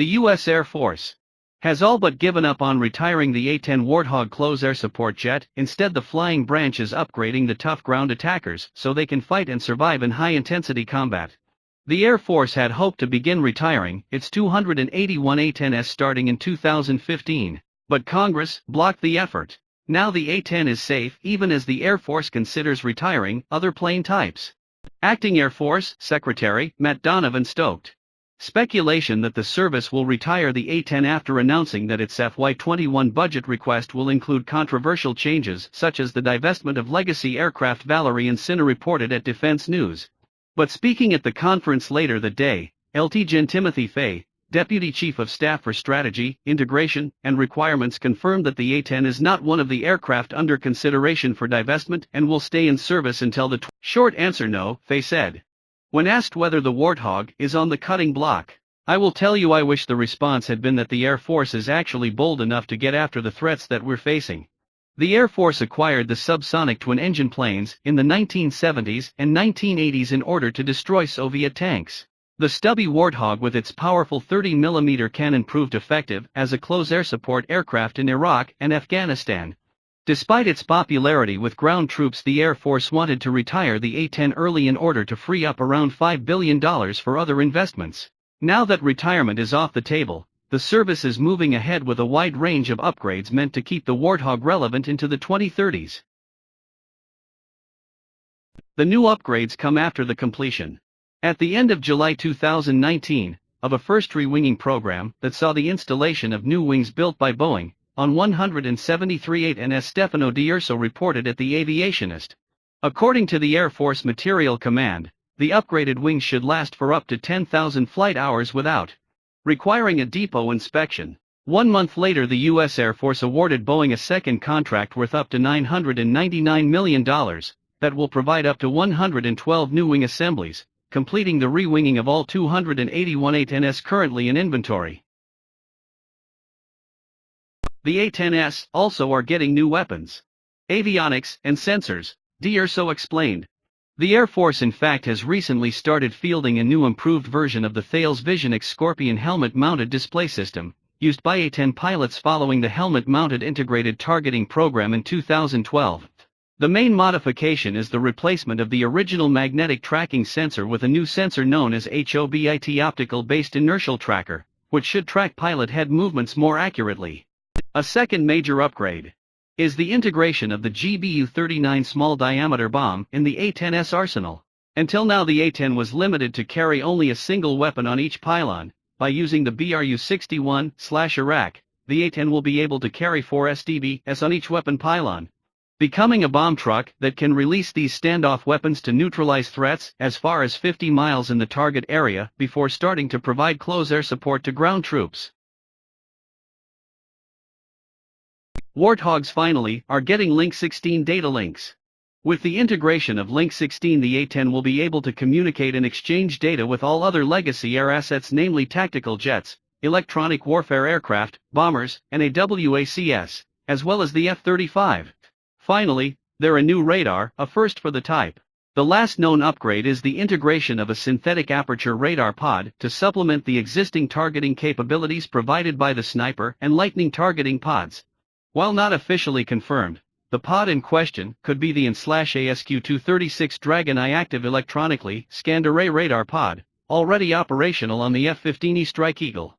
The U.S. Air Force has all but given up on retiring the A-10 Warthog close air support jet. Instead, the flying branch is upgrading the tough ground attackers so they can fight and survive in high-intensity combat. The Air Force had hoped to begin retiring its 281 A-10s starting in 2015, but Congress blocked the effort. Now the A-10 is safe even as the Air Force considers retiring other plane types. Acting Air Force Secretary Matt Donovan stoked speculation that the service will retire the A-10 after announcing that its FY21 budget request will include controversial changes such as the divestment of legacy aircraft. Valerie Insinna reported at Defense News. But speaking at the conference later that day, Lt. Gen. Timothy Fay, Deputy Chief of Staff for Strategy, Integration, and Requirements, confirmed that the A-10 is not one of the aircraft under consideration for divestment and will stay in service until the short answer no, Fay said. When asked whether the Warthog is on the cutting block, I will tell you I wish the response had been that the Air Force is actually bold enough to get after the threats that we're facing. The Air Force acquired the subsonic twin-engine planes in the 1970s and 1980s in order to destroy Soviet tanks. The stubby Warthog with its powerful 30mm cannon proved effective as a close-air support aircraft in Iraq and Afghanistan. Despite its popularity with ground troops, the Air Force wanted to retire the A-10 early in order to free up around $5 billion for other investments. Now that retirement is off the table, the service is moving ahead with a wide range of upgrades meant to keep the Warthog relevant into the 2030s. The new upgrades come after the completion, at the end of July 2019, of a first rewinging program that saw the installation of new wings built by Boeing on 173 A-10s. Stefano D'Urso reported at The Aviationist. According to the Air Force Materiel Command, the upgraded wings should last for up to 10,000 flight hours without requiring a depot inspection. 1 month later, the U.S. Air Force awarded Boeing a second contract worth up to $999 million that will provide up to 112 new wing assemblies, completing the rewinging of all 281 A-10s currently in inventory. The A-10s also are getting new weapons, avionics, and sensors, D'Urso explained. The Air Force in fact has recently started fielding a new improved version of the Thales Vision X Scorpion helmet-mounted display system, used by A-10 pilots following the helmet-mounted integrated targeting program in 2012. The main modification is the replacement of the original magnetic tracking sensor with a new sensor known as HOBIT optical-based inertial tracker, which should track pilot head movements more accurately. A second major upgrade is the integration of the GBU-39 small-diameter bomb in the A-10s arsenal. Until now the A-10 was limited to carry only a single weapon on each pylon. By using the BRU-61/Iraq, the A-10 will be able to carry 4 SDBs on each weapon pylon, becoming a bomb truck that can release these standoff weapons to neutralize threats as far as 50 miles in the target area before starting to provide close-air support to ground troops. Warthogs finally are getting Link 16 data links. With the integration of Link 16, the A-10 will be able to communicate and exchange data with all other legacy air assets, namely tactical jets, electronic warfare aircraft, bombers, and AWACS, as well as the F-35. Finally, they're a new radar, a first for the type. The last known upgrade is the integration of a synthetic aperture radar pod to supplement the existing targeting capabilities provided by the Sniper and Lightning targeting pods. While not officially confirmed, the pod in question could be the AN/ASQ-236 Dragon I active electronically scanned array radar pod, already operational on the F-15E Strike Eagle.